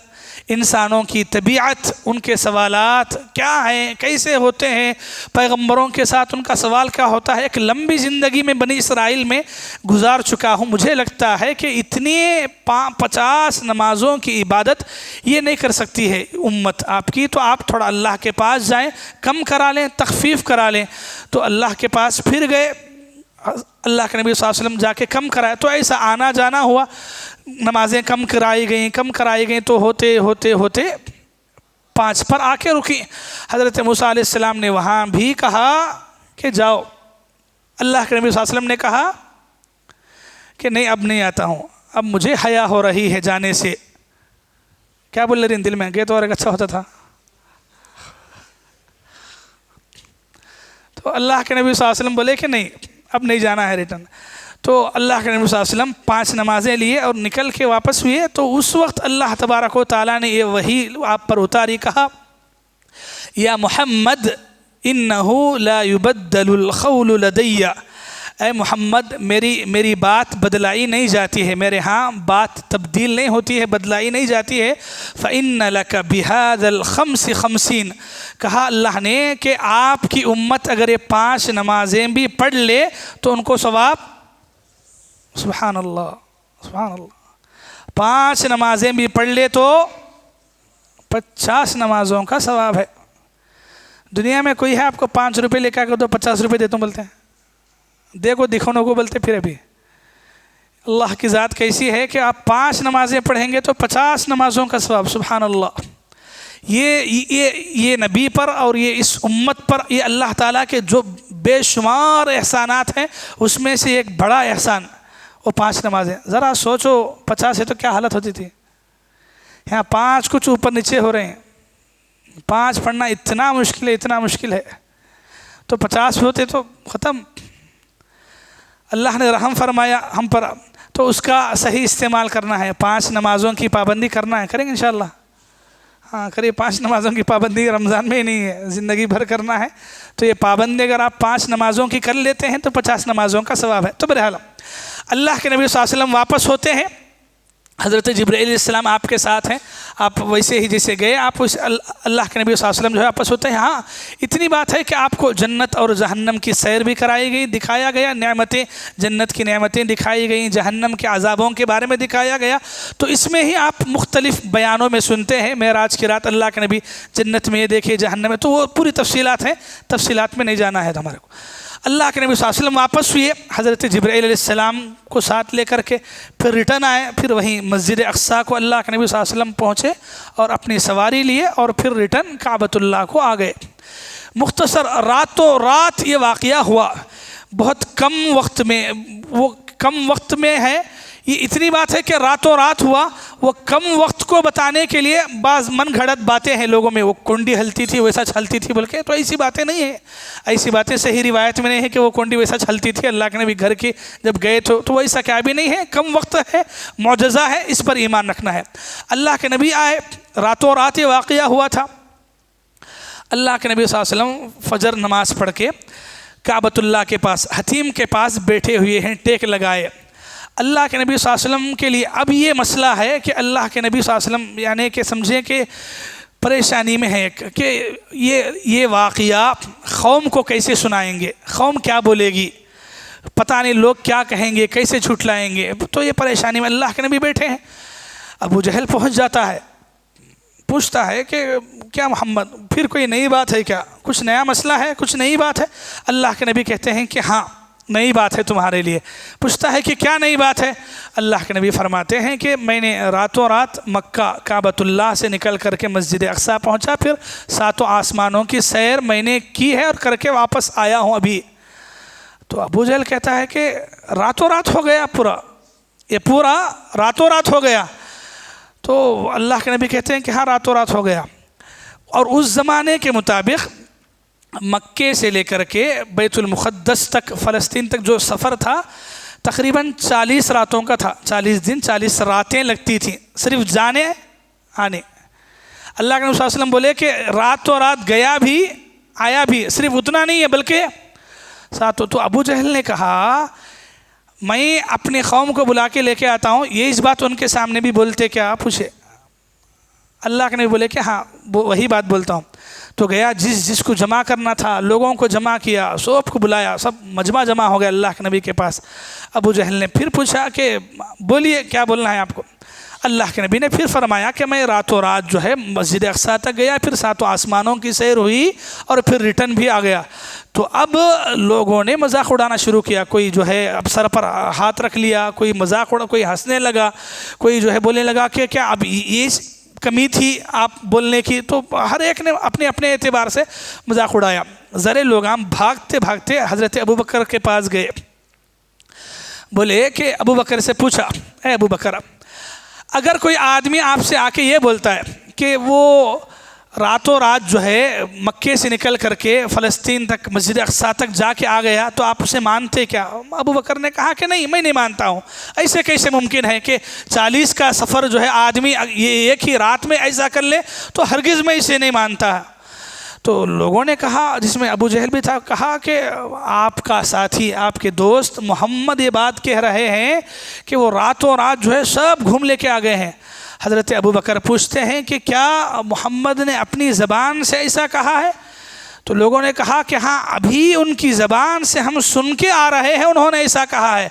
انسانوں کی طبیعت، ان کے سوالات کیا ہیں، کیسے ہوتے ہیں، پیغمبروں کے ساتھ ان کا سوال کیا ہوتا ہے. ایک لمبی زندگی میں بنی اسرائیل میں گزار چکا ہوں. مجھے لگتا ہے کہ اتنی 50 نمازوں کی عبادت یہ نہیں کر سکتی ہے امت آپ کی. تو آپ تھوڑا اللہ کے پاس جائیں، کم کرا لیں، تخفیف کرا لیں. تو اللہ کے پاس پھر گئے. اللہ کے نبی صلی اللہ علیہ وسلم جا کے کم کرائے. تو ایسا آنا جانا ہوا، نمازیں کم کرائی گئیں تو ہوتے 5 پر آ کے رکی. حضرت موسیٰ علیہ السلام نے وہاں بھی کہا کہ جاؤ. اللہ کے نبی صلی اللہ علیہ وسلم نے کہا کہ نہیں، اب نہیں آتا ہوں، اب مجھے حیا ہو رہی ہے جانے سے. کیا بول رہے ہیں دل میں؟ گئے تو اور ایک اچھا ہوتا تھا. تو اللہ کے نبی صلی اللہ علیہ وسلم بولے کہ نہیں، اب نہیں جانا ہے ریٹرن. تو اللہ کے نبی صلی اللہ علیہ وسلم 5 نمازیں لیے اور نکل کے واپس ہوئے. تو اس وقت اللہ تبارک و تعالیٰ نے یہ وحی آپ پر اتاری. کہا یا محمد انہو لا یبدل القول لدی. اے محمد، میری بات بدلائی نہیں جاتی ہے، میرے ہاں بات تبدیل نہیں ہوتی ہے، بدلائی نہیں جاتی ہے. فَإِنَّ لَكَ بِهَذَا الْخَمْسِ 50. کہا اللہ نے کہ آپ کی امت اگر یہ 5 نمازیں بھی پڑھ لے تو ان کو ثواب، سبحان اللہ سبحان اللہ، 5 نمازیں بھی پڑھ لے تو 50 نمازوں کا ثواب ہے. دنیا میں کوئی ہے آپ کو 5 روپے لے کے دو 50 روپے دیتا ہوں بولتے ہیں؟ دیکھو دکھاؤ کو بولتے. پھر ابھی اللہ کی ذات کیسی ہے کہ آپ 5 نمازیں پڑھیں گے تو 50 نمازوں کا ثواب. سبحان اللہ. یہ نبی پر اور یہ اس امت پر یہ اللہ تعالیٰ کے جو بے شمار احسانات ہیں اس میں سے ایک بڑا احسان وہ 5 نمازیں. ذرا سوچو 50 ہے تو کیا حالت ہوتی تھی. یہاں 5 کچھ اوپر نیچے ہو رہے ہیں. 5 پڑھنا اتنا مشکل ہے. تو 50 ہوتے تو ختم. اللہ نے رحم فرمایا ہم پر. تو اس کا صحیح استعمال کرنا ہے. 5 نمازوں کی پابندی کرنا ہے. کریں گے انشاءاللہ. ہاں کریے. 5 نمازوں کی پابندی رمضان میں ہی نہیں ہے، زندگی بھر کرنا ہے. تو یہ پابندی اگر آپ 5 نمازوں کی کر لیتے ہیں تو 50 نمازوں کا ثواب ہے. تو بہرحال اللہ کے نبی صلی اللہ علیہ وسلم واپس ہوتے ہیں. حضرت جبرائیل علیہ السلام آپ کے ساتھ ہیں، آپ ویسے ہی جیسے گئے آپ اس اللہ کے نبی صلی اللہ علیہ وسلم جو ہے واپس ہوتے ہیں۔ ہاں اتنی بات ہے کہ آپ کو جنت اور جہنم کی سیر بھی کرائی گئی، دکھایا گیا، نعمتیں جنت کی نعمتیں دکھائی گئیں، جہنم کے عذابوں کے بارے میں دکھایا گیا۔ تو اس میں ہی آپ مختلف بیانوں میں سنتے ہیں معراج کی رات اللہ کے نبی جنت میں یہ دیکھے، جہنم میں، تو وہ پوری تفصیلات ہیں، تفصیلات میں نہیں جانا ہے ہمارے کو۔ اللہ کے نبی صلی اللہ علیہ وسلم واپس ہوئے حضرت جبرائیل علیہ السلام کو ساتھ لے کر کے، پھر ریٹرن آئے، پھر وہیں مسجد اقصیٰ کو اللہ کے نبی صلی اللہ علیہ وسلم پہنچے اور اپنی سواری لیے اور پھر ریٹرن کعبۃ اللہ کو آ گئے۔ مختصر راتوں رات یہ واقعہ ہوا، بہت کم وقت میں، وہ کم وقت میں ہے، یہ اتنی بات ہے کہ راتوں رات ہوا۔ وہ کم وقت کو بتانے کے لیے بعض من گھڑت باتیں ہیں لوگوں میں، وہ کنڈی ہلتی تھی ویسا چھلتی تھی بول کے، تو ایسی باتیں نہیں ہیں، ایسی باتیں صحیح روایت میں نہیں ہے کہ وہ کنڈی ویسا چھلتی تھی، اللہ کے نبی گھر کے جب گئے تو ویسا کیا بھی نہیں ہے، کم وقت ہے، معجزہ ہے، اس پر ایمان رکھنا ہے۔ اللہ کے نبی آئے، راتوں رات یہ واقعہ ہوا تھا۔ اللہ کے نبی صلی اللہ علیہ وسلم فجر نماز پڑھ کے کعبۃ اللہ کے پاس حتیم کے پاس بیٹھے ہوئے ہیں، ٹیک لگائے۔ اللہ کے نبی صلی اللہ علیہ وسلم کے لیے اب یہ مسئلہ ہے کہ اللہ کے نبی صلی اللہ علیہ وسلم یعنی کہ سمجھیں کہ پریشانی میں ہے کہ یہ واقعہ قوم کو کیسے سنائیں گے، قوم کیا بولے گی، پتہ نہیں لوگ کیا کہیں گے، کیسے جھٹلائیں گے، تو یہ پریشانی میں اللہ کے نبی بیٹھے ہیں۔ ابو جہل پہنچ جاتا ہے، پوچھتا ہے کہ کیا محمد پھر کوئی نئی بات ہے کیا، کچھ نیا مسئلہ ہے، کچھ نئی بات ہے؟ اللہ کے نبی کہتے ہیں کہ ہاں نئی بات ہے تمہارے لیے۔ پوچھتا ہے کہ کیا نئی بات ہے؟ اللہ کے نبی فرماتے ہیں کہ میں نے راتوں رات مکہ کعبۃ اللہ سے نکل کر کے مسجد اقصیٰ پہنچا، پھر ساتوں آسمانوں کی سیر میں نے کی ہے اور کر کے واپس آیا ہوں ابھی۔ تو ابو جہل کہتا ہے کہ راتوں رات ہو گیا پورا، یہ پورا راتوں رات ہو گیا؟ تو اللہ کے نبی کہتے ہیں کہ ہاں راتوں رات ہو گیا۔ اور اس زمانے کے مطابق مکے سے لے کر کے بیت المقدس تک، فلسطین تک جو سفر تھا تقریباً 40 راتوں کا تھا، 40 دن 40 راتیں لگتی تھیں صرف جانے آنے۔ اللہ کے نبی صلی اللہ علیہ وسلم بولے کہ راتوں رات گیا بھی آیا بھی، صرف اتنا نہیں ہے بلکہ ساتوں۔ تو ابو جہل نے کہا میں اپنے قوم کو بلا کے لے کے آتا ہوں، یہ اس بات ان کے سامنے بھی بولتے کیا؟ پوچھے۔ اللہ کے نبی بولے کہ ہاں وہی بات بولتا ہوں۔ تو گیا، جس کو جمع کرنا تھا لوگوں کو جمع کیا، سب کو بلایا، سب مجمع جمع ہو گیا اللہ کے نبی کے پاس۔ ابو جہل نے پھر پوچھا کہ بولیے کیا بولنا ہے آپ کو؟ اللہ کے نبی نے پھر فرمایا کہ میں راتوں رات جو ہے مسجد اقصیٰ تک گیا، پھر ساتوں آسمانوں کی سیر ہوئی اور پھر ریٹرن بھی آ گیا۔ تو اب لوگوں نے مذاق اڑانا شروع کیا، کوئی جو ہے اب سر پر ہاتھ رکھ لیا، کوئی مذاق اڑا، کوئی ہنسنے لگا، کوئی جو ہے بولنے لگا کہ کیا اب یہ کمی تھی آپ بولنے کی؟ تو ہر ایک نے اپنے اپنے اعتبار سے مذاق اڑایا۔ ذرے لوگ بھاگتے بھاگتے حضرت ابو بکر کے پاس گئے، بولے کہ ابو بکر سے پوچھا، اے ابو بکر اگر کوئی آدمی آپ سے آ کے یہ بولتا ہے کہ وہ راتوں رات جو ہے مکے سے نکل کر کے فلسطین تک مسجد اقصیٰ تک جا کے آ گیا تو آپ اسے مانتے کیا؟ ابو بکر نے کہا کہ نہیں، میں نہیں مانتا ہوں، ایسے کیسے ممکن ہے کہ 40 کا سفر جو ہے آدمی یہ ایک ہی رات میں ایسا کر لے؟ تو ہرگز میں اسے نہیں مانتا۔ تو لوگوں نے کہا، جس میں ابو جہل بھی تھا، کہا کہ آپ کا ساتھی، آپ کے دوست محمد یہ بات کہہ رہے ہیں کہ وہ راتوں رات جو ہے سب گھوم لے کے آ گئے ہیں۔ حضرت ابو بکر پوچھتے ہیں کہ کیا محمد نے اپنی زبان سے ایسا کہا ہے؟ تو لوگوں نے کہا کہ ہاں ابھی ان کی زبان سے ہم سن کے آ رہے ہیں انہوں نے ایسا کہا ہے۔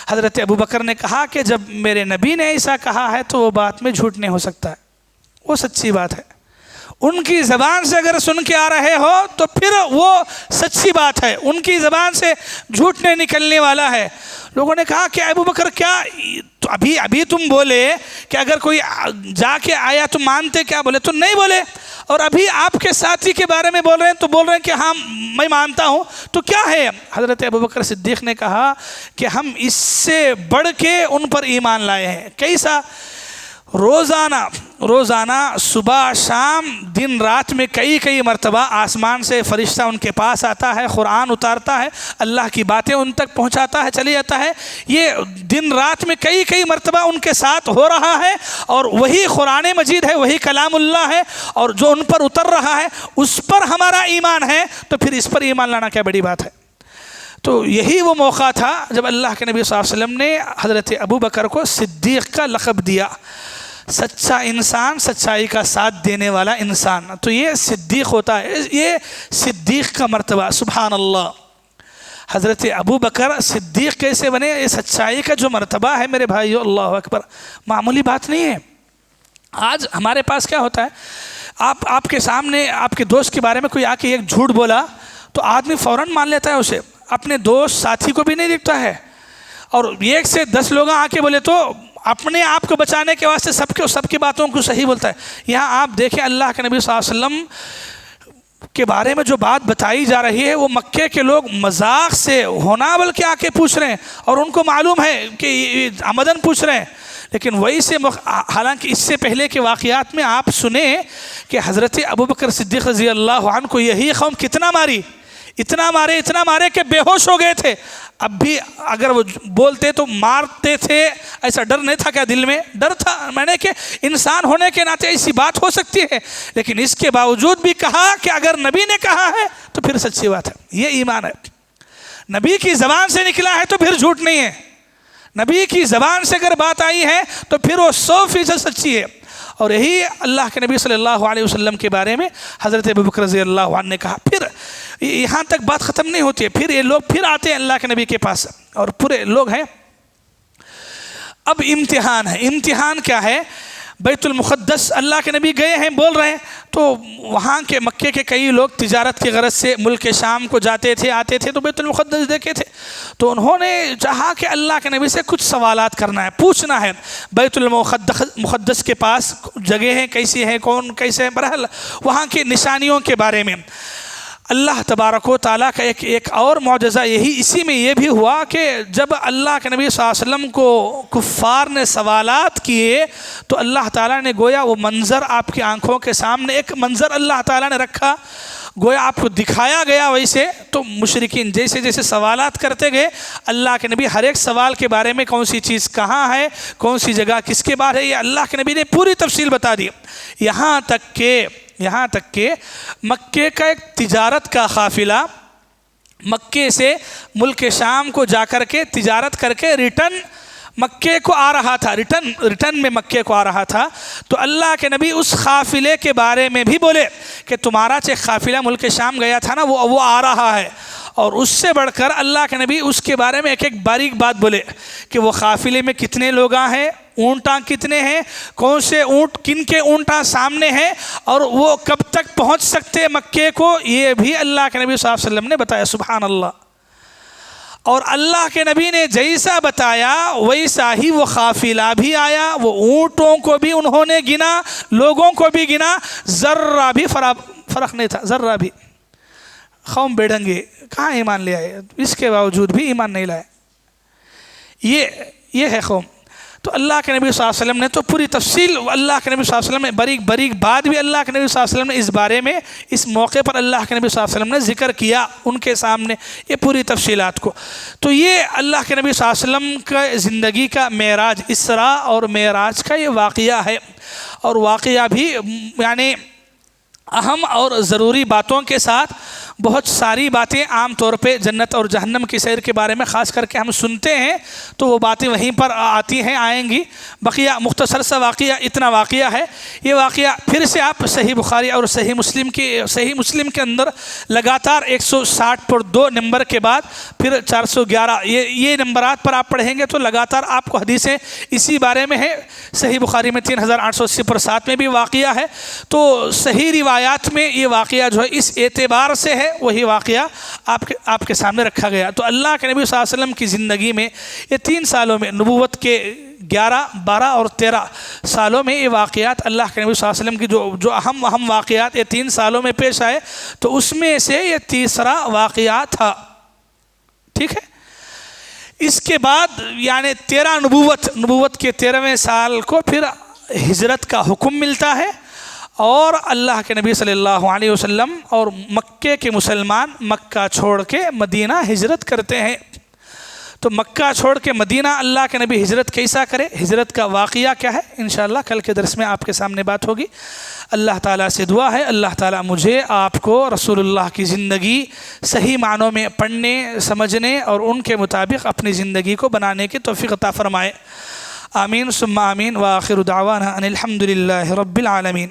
حضرت ابو بکر نے کہا کہ جب میرے نبی نے ایسا کہا ہے تو وہ بات میں جھوٹ نہیں ہو سکتا ہے، وہ سچی بات ہے۔ ان کی زبان سے اگر سن کے آ رہے ہو تو پھر وہ سچی بات ہے، ان کی زبان سے جھوٹ نہیں نکلنے والا ہے۔ لوگوں نے کہا کہ ابو بکر کیا تو ابھی تم بولے کہ اگر کوئی جا کے آیا تو مانتے کیا؟ بولے تو نہیں بولے، اور ابھی آپ کے ساتھی کے بارے میں بول رہے ہیں تو بول رہے ہیں کہ ہاں میں مانتا ہوں، تو کیا ہے؟ حضرت ابو بکر صدیق نے کہا کہ ہم اس سے بڑھ کے ان پر ایمان لائے ہیں۔ کیسا؟ روزانہ صبح شام دن رات میں کئی مرتبہ آسمان سے فرشتہ ان کے پاس آتا ہے، قرآن اتارتا ہے، اللہ کی باتیں ان تک پہنچاتا ہے، چلی جاتا ہے۔ یہ دن رات میں کئی مرتبہ ان کے ساتھ ہو رہا ہے، اور وہی قرآن مجید ہے، وہی کلام اللہ ہے، اور جو ان پر اتر رہا ہے اس پر ہمارا ایمان ہے، تو پھر اس پر ایمان لانا کیا بڑی بات ہے؟ تو یہی وہ موقع تھا جب اللہ کے نبی صلی اللہ علیہ وسلم نے حضرت ابو بکر کو صدیق کا لقب دیا، سچا انسان، سچائی کا ساتھ دینے والا انسان، تو یہ صدیق ہوتا ہے، یہ صدیق کا مرتبہ، سبحان اللہ۔ حضرت ابو بکر صدیق کیسے بنے؟ یہ سچائی کا جو مرتبہ ہے میرے بھائیو، اللہ اکبر، معمولی بات نہیں ہے۔ آج ہمارے پاس کیا ہوتا ہے، آپ کے سامنے آپ کے دوست کے بارے میں کوئی آ کے ایک جھوٹ بولا تو آدمی فوراً مان لیتا ہے اسے، اپنے دوست ساتھی کو بھی نہیں دکھتا ہے، اور 1 سے 10 لوگ آ کے بولے تو اپنے آپ کو بچانے کے واسطے سب کی باتوں کو صحیح بولتا ہے۔ یہاں آپ دیکھیں اللہ کے نبی صلی اللہ علیہ وسلم کے بارے میں جو بات بتائی جا رہی ہے، وہ مکے کے لوگ مذاق سے ہونا بلکہ آ کے پوچھ رہے ہیں، اور ان کو معلوم ہے کہ عمدن پوچھ رہے ہیں، لیکن وہی سے حالانکہ اس سے پہلے کے واقعات میں آپ سنیں کہ حضرت ابوبکر صدیق رضی اللہ عنہ کو یہی قوم کتنا مارے کہ بے ہوش ہو گئے تھے۔ اب بھی اگر وہ بولتے تو مارتے تھے، ایسا ڈر نہیں تھا کیا دل میں؟ ڈر تھا، میں نے کہ انسان ہونے کے ناطے ایسی بات ہو سکتی ہے، لیکن اس کے باوجود بھی کہا کہ اگر نبی نے کہا ہے تو پھر سچی بات ہے۔ یہ ایمان ہے، نبی کی زبان سے نکلا ہے تو پھر جھوٹ نہیں ہے، نبی کی زبان سے اگر بات آئی ہے تو پھر وہ 100% سچی ہے۔ اور یہی اللہ کے نبی صلی اللہ علیہ وسلم کے بارے میں حضرت ابوبکر رضی اللہ عنہ نے کہا۔ پھر یہاں تک بات ختم نہیں ہوتی ہے، پھر یہ لوگ پھر آتے ہیں اللہ کے نبی کے پاس، اور پورے لوگ ہیں۔ اب امتحان ہے، امتحان کیا ہے؟ بیت المقدس اللہ کے نبی گئے ہیں، بول رہے ہیں، تو وہاں کے مکے کے کئی لوگ تجارت کی غرض سے ملک شام کو جاتے تھے، آتے تھے، تو بیت المقدس دیکھے تھے، تو انہوں نے چاہا کہ اللہ کے نبی سے کچھ سوالات کرنا ہے، پوچھنا ہے۔ بیت المقدس کے پاس جگہ ہیں کیسی ہیں، کون کیسے ہیں، بہرحال وہاں کی نشانیوں کے بارے میں اللہ تبارک و تعالیٰ کا ایک اور معجزہ اسی میں یہ بھی ہوا کہ جب اللہ کے نبی صلی اللہ علیہ وسلم کو کفار نے سوالات کیے تو اللہ تعالیٰ نے گویا وہ منظر آپ کی آنکھوں کے سامنے ایک منظر اللہ تعالیٰ نے رکھا، گویا آپ کو دکھایا گیا ویسے، تو مشرکین جیسے جیسے سوالات کرتے گئے، اللہ کے نبی ہر ایک سوال کے بارے میں کون سی چیز کہاں ہے، کون سی جگہ کس کے بارے ہے، یہ اللہ کے نبی نے پوری تفصیل بتا دی، یہاں تک کہ مکے کا ایک تجارت کا قافلہ مکے سے ملک شام کو جا کر کے تجارت کر کے ریٹرن مکے کو آ رہا تھا، ریٹرن میں مکے کو آ رہا تھا، تو اللہ کے نبی اس قافلے کے بارے میں بھی بولے کہ تمہارا قافلہ ملک شام گیا تھا نا، وہ آ رہا ہے، اور اس سے بڑھ کر اللہ کے نبی اس کے بارے میں ایک باریک بات بولے کہ وہ قافلے میں کتنے لوگ ہیں، اونٹاں کتنے ہیں، کون سے اونٹ، کن کے اونٹاں سامنے ہیں، اور وہ کب تک پہنچ سکتے مکے کو، یہ بھی اللہ کے نبی صلی اللہ علیہ وسلم نے بتایا، سبحان اللہ۔ اور اللہ کے نبی نے جیسا بتایا ویسا ہی وہ قافلہ بھی آیا، وہ اونٹوں کو بھی انہوں نے گنا، لوگوں کو بھی گنا، ذرہ بھی فرق نہیں تھا، ذرہ بھی۔ قوم بیڑنگے کہاں ایمان لے آئے، اس کے باوجود بھی ایمان نہیں لائے، یہ ہے قوم۔ تو اللہ کے نبی صلی اللہ علیہ وسلم نے تو پوری تفصیل، اللہ کے نبی صلی اللہ علیہ وسلم نے باریک بات بھی اللہ کے نبی صلی اللہ علیہ وسلم نے اس بارے میں اس موقع پر اللہ کے نبی صلی اللہ علیہ وسلم نے ذکر کیا ان کے سامنے یہ پوری تفصیلات کو۔ تو یہ اللہ کے نبی صلی اللہ علیہ وسلم کا زندگی کا معراج، اسراء اور معراج کا یہ واقعہ ہے، اور واقعہ بھی یعنی اہم اور ضروری باتوں کے ساتھ بہت ساری باتیں عام طور پہ جنت اور جہنم کی سیر کے بارے میں خاص کر کے ہم سنتے ہیں تو وہ باتیں وہیں پر آتی ہیں، آئیں گی۔ بقیہ مختصر سا واقعہ اتنا واقعہ ہے، یہ واقعہ پھر سے آپ صحیح بخاری اور صحیح مسلم کے اندر لگاتار 160 پر 2 نمبر کے بعد پھر 411 یہ نمبرات پر آپ پڑھیں گے تو لگاتار آپ کو حدیثیں اسی بارے میں ہے۔ صحیح بخاری میں 3880 پر 7 میں بھی واقعہ ہے، تو صحیح روایات میں یہ واقعہ جو ہے اس اعتبار سے ہے وہی واقعہ آپ کے سامنے رکھا گیا۔ تو اللہ کے نبی صلی اللہ علیہ وسلم کی زندگی میں یہ 3 سالوں میں، نبوت کے 11، 12 اور 13 سالوں میں یہ واقعات اللہ کے نبی صلی اللہ علیہ وسلم کی جو اہم واقعات یہ 3 سالوں میں پیش آئے، تو اس میں سے یہ تیسرا واقعہ تھا، ٹھیک ہے۔ اس کے بعد یعنی 13 نبوت کے 13ویں سال کو پھر ہجرت کا حکم ملتا ہے، اور اللہ کے نبی صلی اللہ علیہ وسلم اور مکے کے مسلمان مکہ چھوڑ کے مدینہ ہجرت کرتے ہیں۔ تو مکہ چھوڑ کے مدینہ اللہ کے نبی ہجرت کیسا کرے، ہجرت کا واقعہ کیا ہے، انشاءاللہ کل کے درس میں آپ کے سامنے بات ہوگی۔ اللہ تعالیٰ سے دعا ہے اللہ تعالیٰ مجھے آپ کو رسول اللہ کی زندگی صحیح معنوں میں پڑھنے سمجھنے اور ان کے مطابق اپنی زندگی کو بنانے کی توفیق عطا فرمائے۔ آمین ثم آمین وآخر دعوانا ان الحمد للہ رب العالمین۔